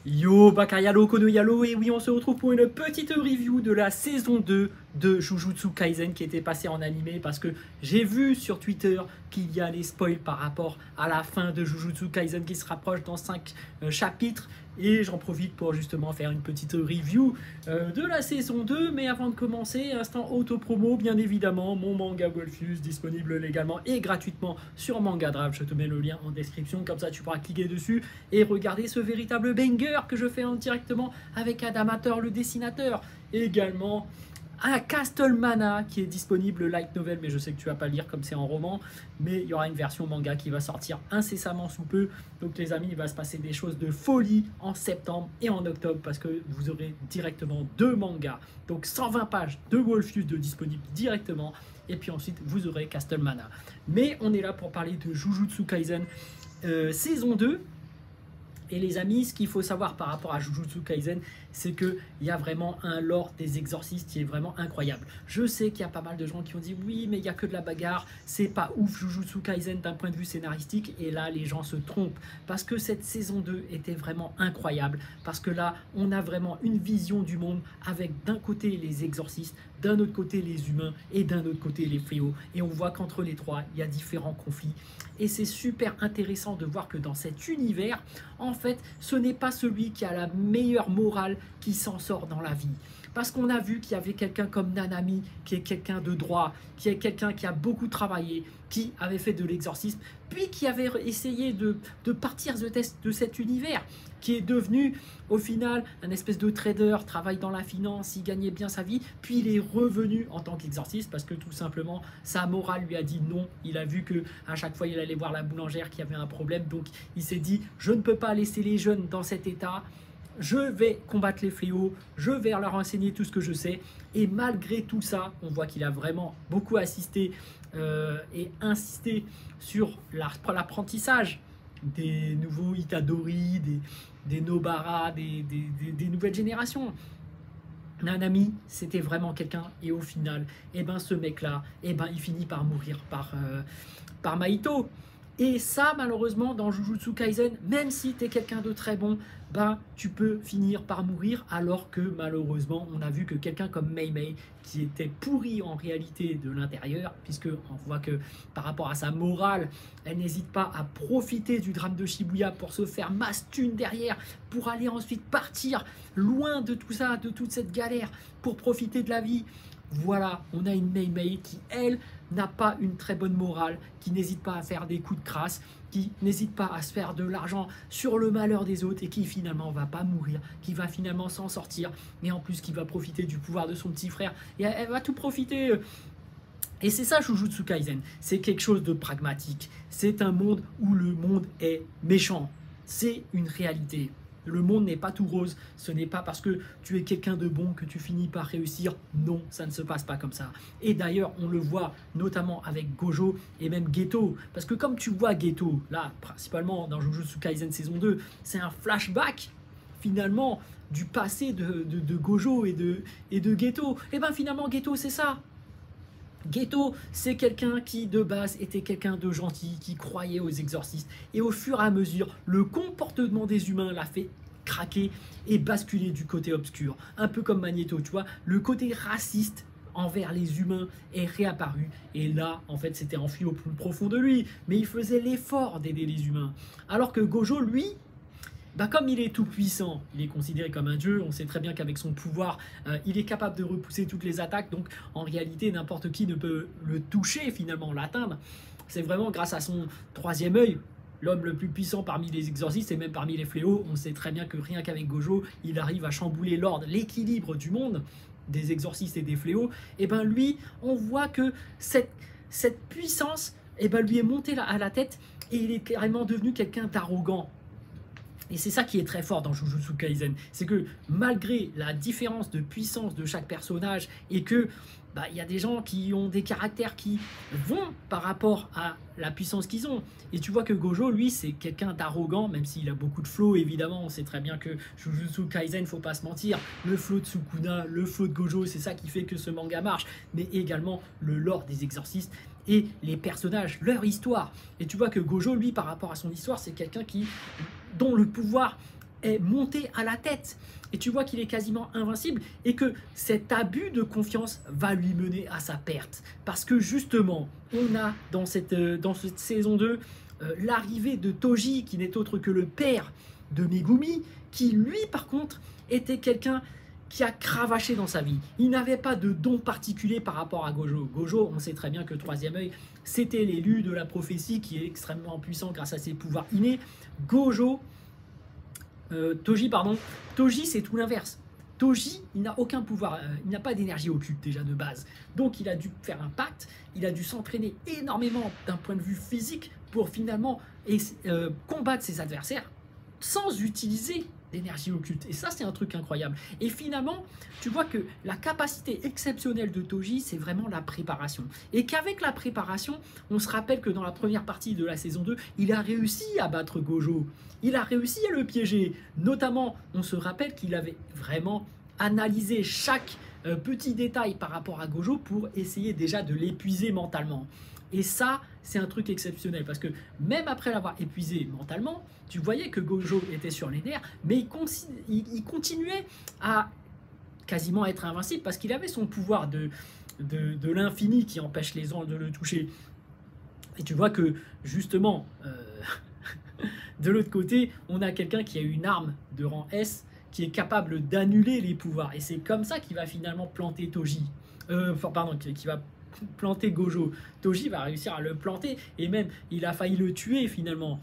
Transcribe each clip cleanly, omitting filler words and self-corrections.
Yo, Bakayalo, Konoyalo, et oui, on se retrouve pour une petite review de la saison 2 de Jujutsu Kaisen qui était passée en animé parce que j'ai vu sur Twitter qu'il y a des spoils par rapport à la fin de Jujutsu Kaisen qui se rapproche dans 5 chapitres et j'en profite pour justement faire une petite review de la saison 2. Mais avant de commencer, instant auto-promo, bien évidemment, mon manga Wolfus disponible légalement et gratuitement sur Manga Drive. Je te mets le lien en description, comme ça tu pourras cliquer dessus et regarder ce véritable banger que je fais directement avec Adamateur le dessinateur. Et également un Castlemania qui est disponible light novel, mais je sais que tu vas pas le lire comme c'est en roman, mais il y aura une version manga qui va sortir incessamment sous peu. Donc les amis, il va se passer des choses de folie en septembre et en octobre parce que vous aurez directement 2 mangas, donc 120 pages de Wolfus de disponibles directement, et puis ensuite vous aurez Castlemania. Mais on est là pour parler de Jujutsu Kaisen saison 2. Et les amis, ce qu'il faut savoir par rapport à Jujutsu Kaisen, c'est qu'il y a vraiment un lore des exorcistes qui est vraiment incroyable. Je sais qu'il y a pas mal de gens qui ont dit oui, mais il n'y a que de la bagarre, c'est pas ouf Jujutsu Kaisen d'un point de vue scénaristique. Et là, les gens se trompent parce que cette saison 2 était vraiment incroyable. Parce que là, on a vraiment une vision du monde avec d'un côté les exorcistes, d'un autre côté les humains et d'un autre côté les fléaux. Et on voit qu'entre les trois, il y a différents conflits. Et c'est super intéressant de voir que dans cet univers, en fait, ce n'est pas celui qui a la meilleure morale qui s'en sort dans la vie. Parce qu'on a vu qu'il y avait quelqu'un comme Nanami, qui est quelqu'un de droit, qui est quelqu'un qui a beaucoup travaillé, qui avait fait de l'exorcisme, puis qui avait essayé de partir de cet univers, qui est devenu au final un espèce de trader, travaille dans la finance, il gagnait bien sa vie, puis il est revenu en tant qu'exorciste parce que tout simplement sa morale lui a dit non. Il a vu que à chaque fois il allait voir la boulangère qui avait un problème, donc il s'est dit je ne peux pas laisser les jeunes dans cet état. Je vais combattre les fléaux, je vais leur enseigner tout ce que je sais. Et malgré tout ça, on voit qu'il a vraiment beaucoup assisté et insisté sur l'apprentissage des nouveaux Itadori, des Nobara, des nouvelles générations. Nanami, c'était vraiment quelqu'un, et au final, eh ben, ce mec-là, eh ben, il finit par mourir par Mahito. Et ça, malheureusement, dans Jujutsu Kaisen, même si tu es quelqu'un de très bon, ben, tu peux finir par mourir, alors que malheureusement, on a vu que quelqu'un comme Mei Mei, qui était pourri en réalité de l'intérieur, puisque on voit que par rapport à sa morale, elle n'hésite pas à profiter du drame de Shibuya pour se faire masse thune derrière, pour aller ensuite partir loin de tout ça, de toute cette galère, pour profiter de la vie. Voilà, on a une Mei Mei qui, elle, n'a pas une très bonne morale, qui n'hésite pas à faire des coups de crasse, qui n'hésite pas à se faire de l'argent sur le malheur des autres et qui finalement va pas mourir, qui va finalement s'en sortir, mais en plus qui va profiter du pouvoir de son petit frère et elle va tout profiter. Et c'est ça Jujutsu Kaisen, c'est quelque chose de pragmatique, c'est un monde où le monde est méchant, c'est une réalité. Le monde n'est pas tout rose, ce n'est pas parce que tu es quelqu'un de bon que tu finis par réussir. Non, ça ne se passe pas comme ça. Et d'ailleurs, on le voit notamment avec Gojo et même Geto. Parce que comme tu vois Geto, là, principalement dans Jujutsu Kaisen saison 2, c'est un flashback, finalement, du passé de Gojo et de Geto. Et bien finalement, Geto, c'est ça. Geto, c'est quelqu'un qui de base était quelqu'un de gentil, qui croyait aux exorcistes. Et au fur et à mesure, le comportement des humains l'a fait craquer et basculer du côté obscur. Un peu comme Magneto, tu vois. Le côté raciste envers les humains est réapparu. Et là, en fait, c'était enfui au plus profond de lui. Mais il faisait l'effort d'aider les humains. Alors que Gojo, lui, bah comme il est tout puissant, il est considéré comme un dieu, on sait très bien qu'avec son pouvoir, il est capable de repousser toutes les attaques, donc en réalité n'importe qui ne peut le toucher finalement, l'atteindre. C'est vraiment grâce à son troisième œil, l'homme le plus puissant parmi les exorcistes et même parmi les fléaux. On sait très bien que rien qu'avec Gojo, il arrive à chambouler l'ordre, l'équilibre du monde, des exorcistes et des fléaux. Et ben lui, on voit que cette puissance lui est montée à la tête et il est carrément devenu quelqu'un d'arrogant. Et c'est ça qui est très fort dans Jujutsu Kaisen, c'est que malgré la différence de puissance de chaque personnage et que il y a des gens qui ont des caractères qui vont par rapport à la puissance qu'ils ont. Et tu vois que Gojo, lui, c'est quelqu'un d'arrogant, même s'il a beaucoup de flow, évidemment. On sait très bien que Jujutsu Kaisen, faut pas se mentir, le flow de Sukuna, le flow de Gojo, c'est ça qui fait que ce manga marche, mais également le lore des exorcistes et les personnages, leur histoire. Et tu vois que Gojo, lui, par rapport à son histoire, c'est quelqu'un dont le pouvoir est monté à la tête. Et tu vois qu'il est quasiment invincible et que cet abus de confiance va lui mener à sa perte. Parce que justement, on a dans cette saison 2 l'arrivée de Toji, qui n'est autre que le père de Megumi, qui lui par contre était quelqu'un qui a cravaché dans sa vie. Il n'avait pas de don particulier par rapport à Gojo. Gojo, on sait très bien que Troisième œil, c'était l'élu de la prophétie qui est extrêmement puissant grâce à ses pouvoirs innés. Toji, c'est tout l'inverse. Toji, il n'a aucun pouvoir, il n'a pas d'énergie occulte déjà de base. Donc il a dû faire un pacte, il a dû s'entraîner énormément d'un point de vue physique pour finalement combattre ses adversaires sans utiliser d'énergie occulte. Et ça, c'est un truc incroyable. Et finalement, tu vois que la capacité exceptionnelle de Toji, c'est vraiment la préparation. Et qu'avec la préparation, on se rappelle que dans la première partie de la saison 2, il a réussi à battre Gojo. Il a réussi à le piéger. Notamment, on se rappelle qu'il avait vraiment analysé chaque petit détail par rapport à Gojo pour essayer déjà de l'épuiser mentalement. Et ça, c'est un truc exceptionnel parce que même après l'avoir épuisé mentalement, tu voyais que Gojo était sur les nerfs, mais il continuait à quasiment être invincible parce qu'il avait son pouvoir de l'infini qui empêche les anges de le toucher. Et tu vois que justement, de l'autre côté, on a quelqu'un qui a une arme de rang S qui est capable d'annuler les pouvoirs. Et c'est comme ça qu'il va finalement planter Toji. Qui va planter Gojo. Toji va réussir à le planter et même il a failli le tuer finalement.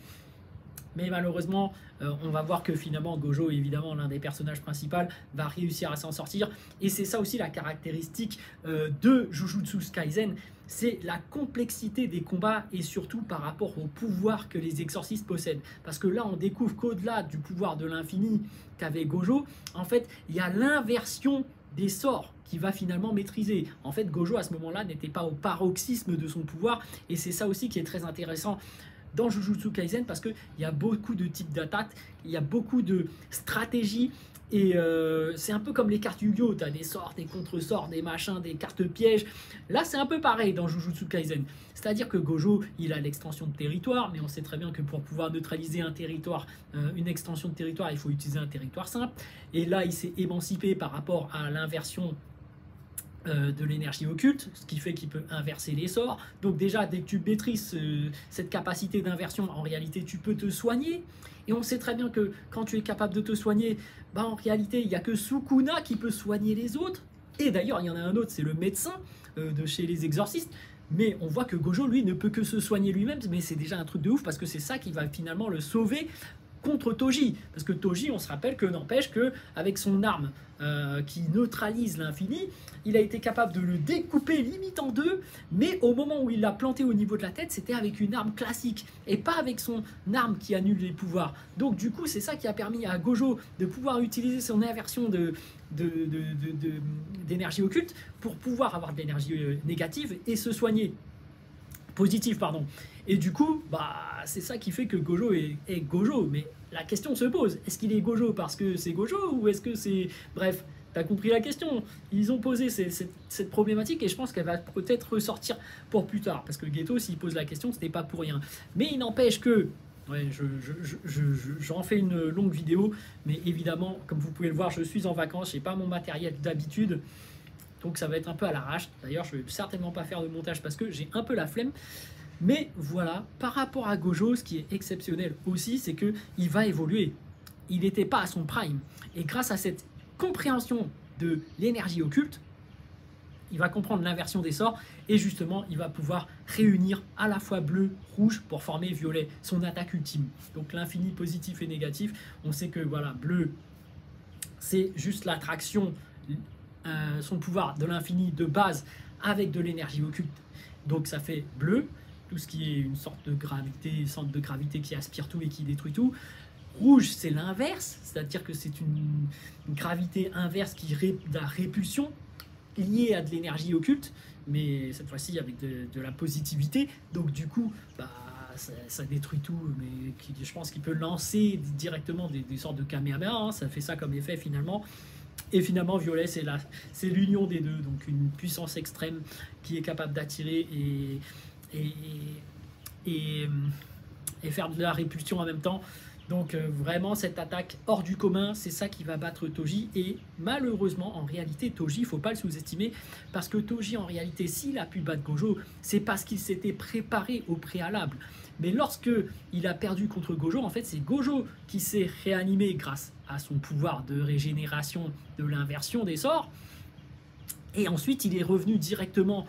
Mais malheureusement, on va voir que finalement Gojo, évidemment l'un des personnages principaux, va réussir à s'en sortir. Et c'est ça aussi la caractéristique de Jujutsu Kaisen, c'est la complexité des combats et surtout par rapport au pouvoir que les exorcistes possèdent. Parce que là, on découvre qu'au-delà du pouvoir de l'infini qu'avait Gojo, en fait, il y a l'inversion des sorts qui va finalement maîtriser. En fait, Gojo, à ce moment-là, n'était pas au paroxysme de son pouvoir. Et c'est ça aussi qui est très intéressant dans Jujutsu Kaisen parce qu'il y a beaucoup de types d'attaques, il y a beaucoup de stratégies. Et c'est un peu comme les cartes Yu-Gi-Oh! Tu as des sorts, des contre-sorts, des machins, des cartes pièges. Là, c'est un peu pareil dans Jujutsu Kaisen. C'est-à-dire que Gojo, il a l'extension de territoire, mais on sait très bien que pour pouvoir neutraliser un territoire, une extension de territoire, il faut utiliser un territoire simple. Et là, il s'est émancipé par rapport à l'inversion de l'énergie occulte, ce qui fait qu'il peut inverser les sorts. Donc déjà, dès que tu maîtrises cette capacité d'inversion, en réalité, tu peux te soigner. Et on sait très bien que quand tu es capable de te soigner, bah, en réalité, il n'y a que Sukuna qui peut soigner les autres. Et d'ailleurs, il y en a un autre, c'est le médecin de chez les exorcistes. Mais on voit que Gojo, lui, ne peut que se soigner lui-même. Mais c'est déjà un truc de ouf parce que c'est ça qui va finalement le sauver contre Toji. Parce que Toji, on se rappelle que n'empêche qu'avec son arme qui neutralise l'infini, il a été capable de le découper limite en deux, mais au moment où il l'a planté au niveau de la tête, c'était avec une arme classique et pas avec son arme qui annule les pouvoirs. Donc du coup, c'est ça qui a permis à Gojo de pouvoir utiliser son inversion d'énergie occulte pour pouvoir avoir de l'énergie négative et se soigner. Positive, pardon. Et du coup, bah, c'est ça qui fait que Gojo est Gojo. Mais la question se pose, est-ce qu'il est Gojo parce que c'est Gojo ou est-ce que c'est... Bref, t'as compris la question. Ils ont posé cette problématique et je pense qu'elle va peut-être ressortir pour plus tard. Parce que Geto, s'il pose la question, ce n'est pas pour rien. Mais il n'empêche que... Ouais, j'en fais une longue vidéo, mais évidemment, comme vous pouvez le voir, je suis en vacances, je n'ai pas mon matériel d'habitude. Donc ça va être un peu à l'arrache. D'ailleurs, je ne vais certainement pas faire de montage parce que j'ai un peu la flemme. Mais voilà, par rapport à Gojo, ce qui est exceptionnel aussi, c'est qu'il va évoluer. Il n'était pas à son prime. Et grâce à cette compréhension de l'énergie occulte, il va comprendre l'inversion des sorts et justement, il va pouvoir réunir à la fois bleu, rouge pour former violet, son attaque ultime. Donc l'infini positif et négatif, on sait que voilà, bleu, c'est juste l'attraction, son pouvoir de l'infini de base avec de l'énergie occulte. Donc ça fait bleu, tout ce qui est une sorte de gravité qui aspire tout et qui détruit tout. Rouge, c'est l'inverse, c'est-à-dire que c'est une gravité inverse qui de la répulsion liée à de l'énergie occulte, mais cette fois-ci avec de la positivité. Donc du coup, bah, ça détruit tout, mais je pense qu'il peut lancer directement des sortes de Kamehameha, hein, ça fait ça comme effet finalement. Et finalement, violet, c'est l'union des deux, donc une puissance extrême qui est capable d'attirer et faire de la répulsion en même temps. Donc vraiment cette attaque hors du commun, c'est ça qui va battre Toji. Et malheureusement, en réalité, Toji, il ne faut pas le sous-estimer, parce que Toji, en réalité, s'il a pu battre Gojo, c'est parce qu'il s'était préparé au préalable. Mais lorsque il a perdu contre Gojo, en fait, c'est Gojo qui s'est réanimé grâce à son pouvoir de régénération de l'inversion des sorts. Et ensuite, il est revenu directement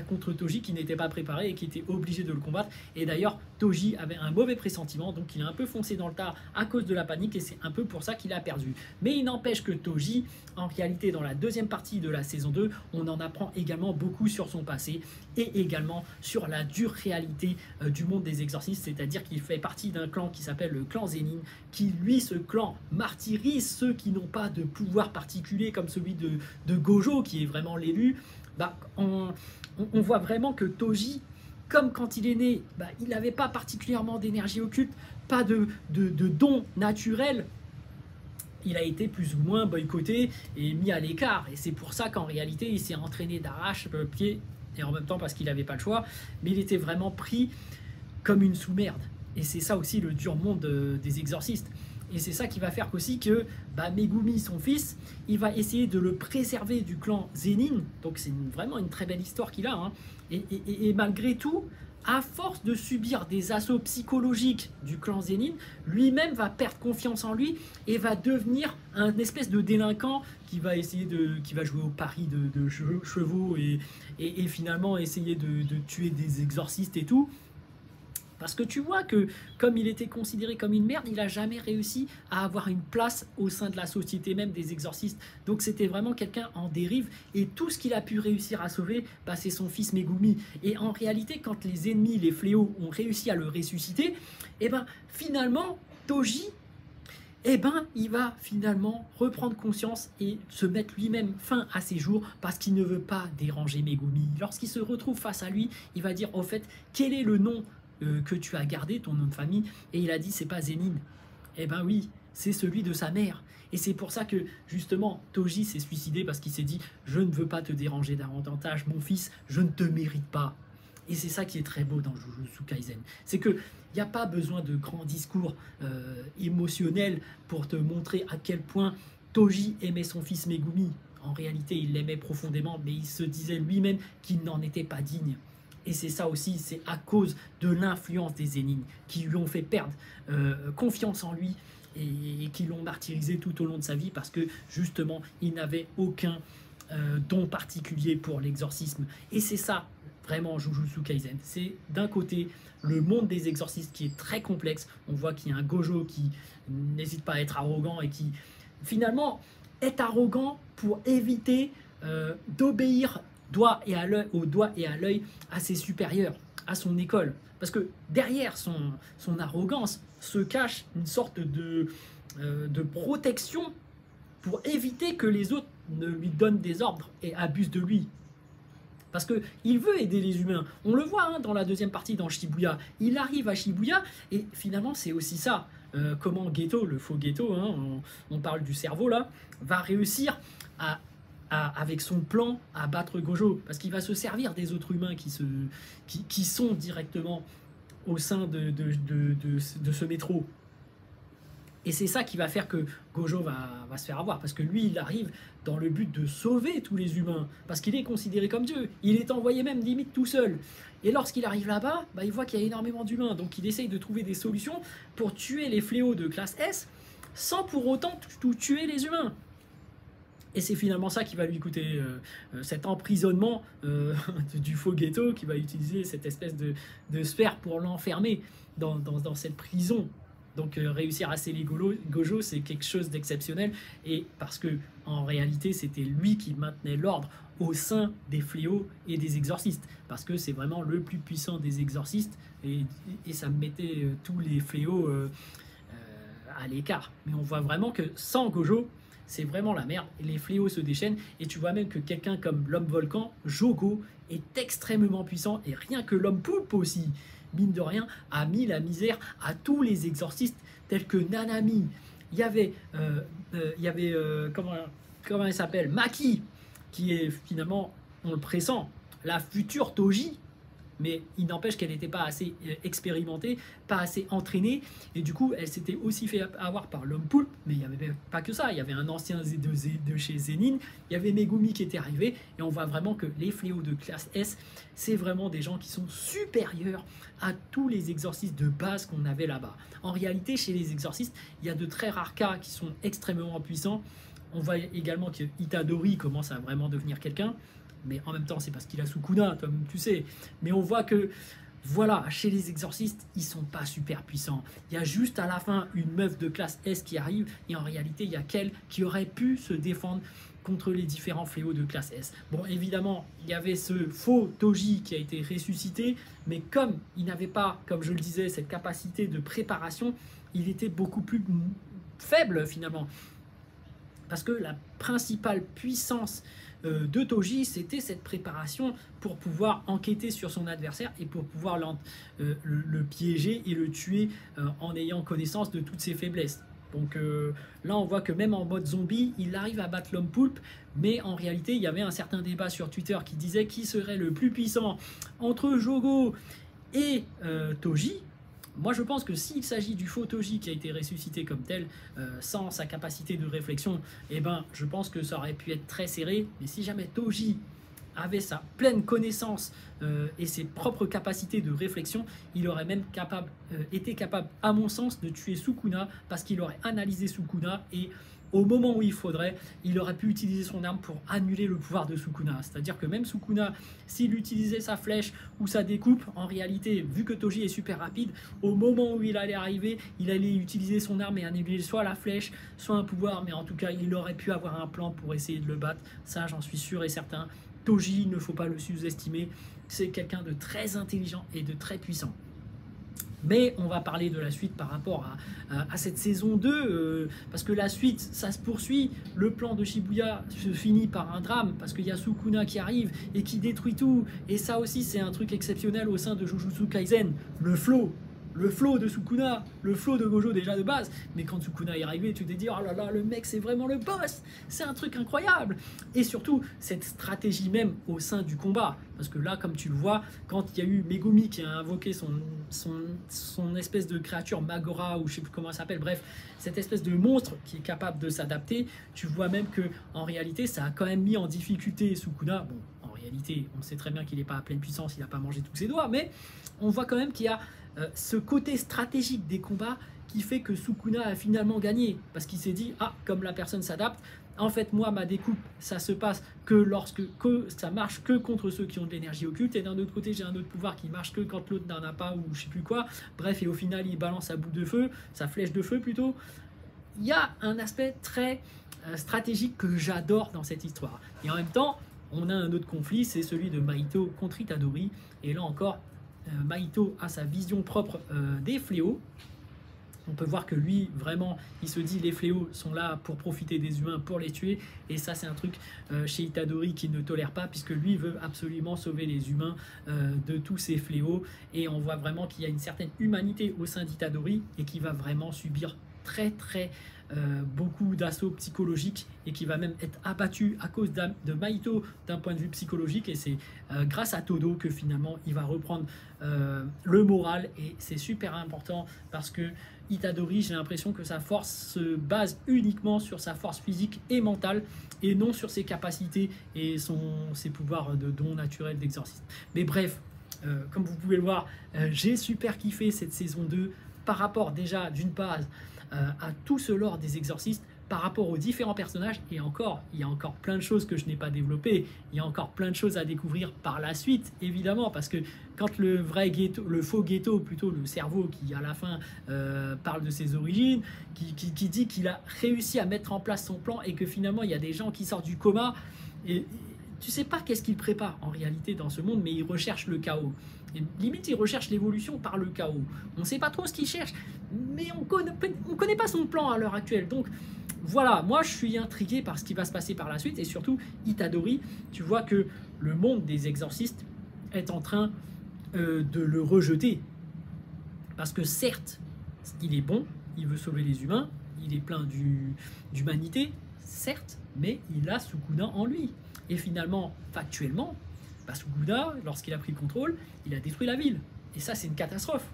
contre Toji qui n'était pas préparé et qui était obligé de le combattre. Et d'ailleurs, Toji avait un mauvais pressentiment, donc il a un peu foncé dans le tas à cause de la panique et c'est un peu pour ça qu'il a perdu. Mais il n'empêche que Toji, en réalité, dans la deuxième partie de la saison 2, on en apprend également beaucoup sur son passé et également sur la dure réalité du monde des exorcistes, c'est-à-dire qu'il fait partie d'un clan qui s'appelle le clan Zenin, qui lui, ce clan, martyrise ceux qui n'ont pas de pouvoir particulier comme celui de Gojo, qui est vraiment l'élu. On voit vraiment que Toji, comme quand il est né, il n'avait pas particulièrement d'énergie occulte, pas de don naturel. Il a été plus ou moins boycotté et mis à l'écart. Et c'est pour ça qu'en réalité, il s'est entraîné d'arrache-pied, et en même temps parce qu'il n'avait pas le choix, mais il était vraiment pris comme une sous-merde. Et c'est ça aussi le dur monde des exorcistes. Et c'est ça qui va faire qu'aussi que Megumi, son fils, il va essayer de le préserver du clan Zenin. Donc c'est vraiment une très belle histoire qu'il a. Hein. Et malgré tout, à force de subir des assauts psychologiques du clan Zenin, lui-même va perdre confiance en lui et va devenir un espèce de délinquant qui va jouer au pari de chevaux et finalement essayer de tuer des exorcistes et tout. Parce que tu vois que, comme il était considéré comme une merde, il n'a jamais réussi à avoir une place au sein de la société même des exorcistes. Donc c'était vraiment quelqu'un en dérive. Et tout ce qu'il a pu réussir à sauver, c'est son fils Megumi. Et en réalité, quand les ennemis, les fléaux, ont réussi à le ressusciter, finalement, Toji, il va finalement reprendre conscience et se mettre lui-même fin à ses jours parce qu'il ne veut pas déranger Megumi. Lorsqu'il se retrouve face à lui, il va dire, au fait, quel est le nom que tu as gardé, ton nom de famille? Et il a dit, c'est pas Zenin. Oui, c'est celui de sa mère. Et c'est pour ça que justement Toji s'est suicidé, parce qu'il s'est dit, je ne veux pas te déranger davantage, mon fils, je ne te mérite pas. Et c'est ça qui est très beau dans Jujutsu Kaisen, c'est que il n'y a pas besoin de grands discours émotionnels pour te montrer à quel point Toji aimait son fils Megumi. En réalité, il l'aimait profondément, mais il se disait lui-même qu'il n'en était pas digne. Et c'est ça aussi, c'est à cause de l'influence des Zenin qui lui ont fait perdre confiance en lui et qui l'ont martyrisé tout au long de sa vie, parce que justement, il n'avait aucun don particulier pour l'exorcisme. Et c'est ça, vraiment, Jujutsu Kaisen. C'est d'un côté le monde des exorcistes qui est très complexe. On voit qu'il y a un Gojo qui n'hésite pas à être arrogant et qui finalement est arrogant pour éviter d'obéir au doigt et à l'œil à ses supérieurs, à son école. Parce que derrière son arrogance se cache une sorte de protection pour éviter que les autres ne lui donnent des ordres et abusent de lui. Parce qu'il veut aider les humains. On le voit dans la deuxième partie, dans Shibuya. Il arrive à Shibuya et finalement c'est aussi ça. Comment Geto, le faux Geto, on parle du cerveau là, va réussir avec son plan à battre Gojo, parce qu'il va se servir des autres humains qui sont directement au sein de ce métro. Et c'est ça qui va faire que Gojo va se faire avoir, parce que lui, il arrive dans le but de sauver tous les humains, parce qu'il est considéré comme Dieu. Il est envoyé même limite tout seul. Et lorsqu'il arrive là-bas, il voit qu'il y a énormément d'humains, donc il essaye de trouver des solutions pour tuer les fléaux de classe S, sans pour autant tout tuer les humains. Et c'est finalement ça qui va lui coûter cet emprisonnement du faux Geto, qui va utiliser cette espèce de sphère pour l'enfermer dans cette prison. Donc réussir à sceller Gojo, c'est quelque chose d'exceptionnel, et parce que en réalité c'était lui qui maintenait l'ordre au sein des fléaux et des exorcistes, parce que c'est vraiment le plus puissant des exorcistes, et ça mettait tous les fléaux à l'écart. Mais on voit vraiment que sans Gojo, c'est vraiment la merde, et les fléaux se déchaînent, et tu vois même que quelqu'un comme l'homme volcan, Jogo, est extrêmement puissant, et rien que l'homme poulpe aussi, mine de rien, a mis la misère à tous les exorcistes tels que Nanami. Il y avait comment elle s'appelle, Maki, qui est finalement, on le pressent, la future Toji, mais il n'empêche qu'elle n'était pas assez expérimentée, pas assez entraînée, et du coup, elle s'était aussi fait avoir par l'homme poulpe, mais il n'y avait pas que ça, il y avait un ancien de chez Zenin, il y avait Megumi qui était arrivé, et on voit vraiment que les fléaux de classe S, c'est vraiment des gens qui sont supérieurs à tous les exorcistes de base qu'on avait là-bas. En réalité, chez les exorcistes, il y a de très rares cas qui sont extrêmement puissants. On voit également que Itadori commence à vraiment devenir quelqu'un, mais en même temps, c'est parce qu'il a Sukuna, comme tu sais. Mais on voit que, voilà, chez les exorcistes, ils sont pas super puissants. Il y a juste à la fin une meuf de classe S qui arrive, et en réalité, il y a qu'elle qui aurait pu se défendre contre les différents fléaux de classe S. Bon, évidemment, il y avait ce faux Toji qui a été ressuscité, mais comme il n'avait pas, comme je le disais, cette capacité de préparation, il était beaucoup plus faible finalement. Parce que la principale puissance de Toji, c'était cette préparation pour pouvoir enquêter sur son adversaire et pour pouvoir le piéger et le tuer en ayant connaissance de toutes ses faiblesses. Donc là, on voit que même en mode zombie, il arrive à battre l'homme poulpe, mais en réalité, il y avait un certain débat sur Twitter qui disait qui serait le plus puissant entre Jogo et Toji. Moi, je pense que s'il s'agit du faux Toji qui a été ressuscité comme tel, sans sa capacité de réflexion, eh ben, je pense que ça aurait pu être très serré. Mais si jamais Toji avait sa pleine connaissance et ses propres capacités de réflexion, il aurait même été capable, à mon sens, de tuer Sukuna parce qu'il aurait analysé Sukuna et au moment où il faudrait, il aurait pu utiliser son arme pour annuler le pouvoir de Sukuna. C'est-à-dire que même Sukuna, s'il utilisait sa flèche ou sa découpe, en réalité, vu que Toji est super rapide, au moment où il allait arriver, il allait utiliser son arme et annuler soit la flèche, soit un pouvoir, mais en tout cas, il aurait pu avoir un plan pour essayer de le battre. Ça, j'en suis sûr et certain. Toji, il ne faut pas le sous-estimer. C'est quelqu'un de très intelligent et de très puissant. Mais on va parler de la suite par rapport à cette saison 2, parce que la suite, ça se poursuit. Le plan de Shibuya se finit par un drame, parce qu'il y a Sukuna qui arrive et qui détruit tout. Et ça aussi, c'est un truc exceptionnel au sein de Jujutsu Kaisen, le flow. Le flow de Sukuna, le flow de Gojo déjà de base, mais quand Sukuna est arrivé, tu t'es dit, oh là là, le mec c'est vraiment le boss, c'est un truc incroyable. Et surtout, cette stratégie même au sein du combat, parce que là, comme tu le vois, quand il y a eu Megumi qui a invoqué son espèce de créature Magora, ou je sais plus comment ça s'appelle, bref, cette espèce de monstre qui est capable de s'adapter, tu vois même que en réalité, ça a quand même mis en difficulté Sukuna. Bon, en réalité, on sait très bien qu'il n'est pas à pleine puissance, il n'a pas mangé tous ses doigts, mais on voit quand même qu'il y a ce côté stratégique des combats qui fait que Sukuna a finalement gagné parce qu'il s'est dit, ah, comme la personne s'adapte, en fait moi ma découpe ça se passe que ça marche que contre ceux qui ont de l'énergie occulte, et d'un autre côté j'ai un autre pouvoir qui marche que quand l'autre n'en a pas, ou je sais plus quoi, bref, et au final il balance sa boule de feu, sa flèche de feu plutôt. Il y a un aspect très stratégique que j'adore dans cette histoire, et en même temps on a un autre conflit, c'est celui de Mahito contre Itadori, et là encore Mahito a sa vision propre des fléaux. On peut voir que lui, vraiment, il se dit les fléaux sont là pour profiter des humains, pour les tuer. Et ça, c'est un truc chez Itadori qu'il ne tolère pas, puisque lui veut absolument sauver les humains de tous ces fléaux. Et on voit vraiment qu'il y a une certaine humanité au sein d'Itadori et qui va vraiment subir beaucoup d'assauts psychologiques, et qui va même être abattu à cause de Mahito d'un point de vue psychologique, et c'est grâce à Todo que finalement il va reprendre le moral, et c'est super important parce que Itadori, j'ai l'impression que sa force se base uniquement sur sa force physique et mentale et non sur ses capacités et ses pouvoirs de don naturel d'exorcisme. Mais bref, comme vous pouvez le voir, j'ai super kiffé cette saison 2 par rapport déjà d'une base à tout ce lore des exorcistes, par rapport aux différents personnages, et encore, il y a encore plein de choses que je n'ai pas développées, il y a encore plein de choses à découvrir par la suite, évidemment, parce que quand le faux Geto, plutôt le cerveau qui à la fin parle de ses origines, qui dit qu'il a réussi à mettre en place son plan, et que finalement il y a des gens qui sortent du coma, et tu sais pas qu'est-ce qu'il prépare en réalité dans ce monde, mais il recherche le chaos. Et limite, il recherche l'évolution par le chaos. On ne sait pas trop ce qu'il cherche, mais on connaît pas son plan à l'heure actuelle. Donc voilà, moi je suis intrigué par ce qui va se passer par la suite, et surtout Itadori, tu vois que le monde des exorcistes est en train de le rejeter. Parce que certes, il est bon, il veut sauver les humains, il est plein d'humanité, certes, mais il a Sukuna en lui. Et finalement, factuellement, Bah, Suguna, lorsqu'il a pris le contrôle, il a détruit la ville. Et ça, c'est une catastrophe.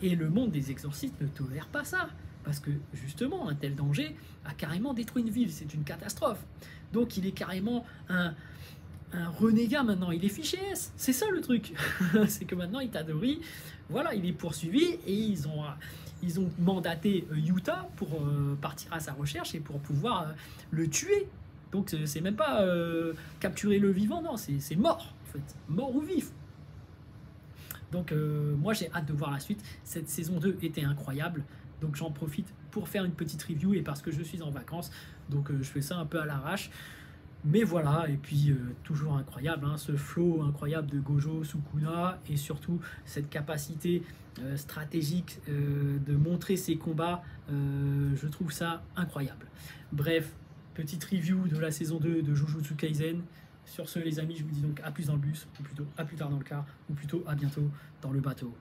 Et le monde des exorcistes ne tolère pas ça. Parce que justement, un tel danger a carrément détruit une ville. C'est une catastrophe. Donc il est carrément un renégat maintenant. Il est fiché S. C'est ça le truc. C'est que maintenant Itadori, voilà, il est poursuivi et ils ont mandaté Yuta pour partir à sa recherche et pour pouvoir le tuer. Donc c'est même pas capturer le vivant, non, c'est mort en fait. Mort ou vif. Donc moi j'ai hâte de voir la suite. Cette saison 2 était incroyable. Donc j'en profite pour faire une petite review et parce que je suis en vacances. Donc je fais ça un peu à l'arrache. Mais voilà, et puis toujours incroyable, hein, ce flow incroyable de Gojo, Sukuna, et surtout cette capacité stratégique de montrer ses combats, je trouve ça incroyable. Bref, petite review de la saison 2 de Jujutsu Kaisen. Sur ce les amis, je vous dis donc à plus dans le bus, ou plutôt à plus tard dans le car, ou plutôt à bientôt dans le bateau.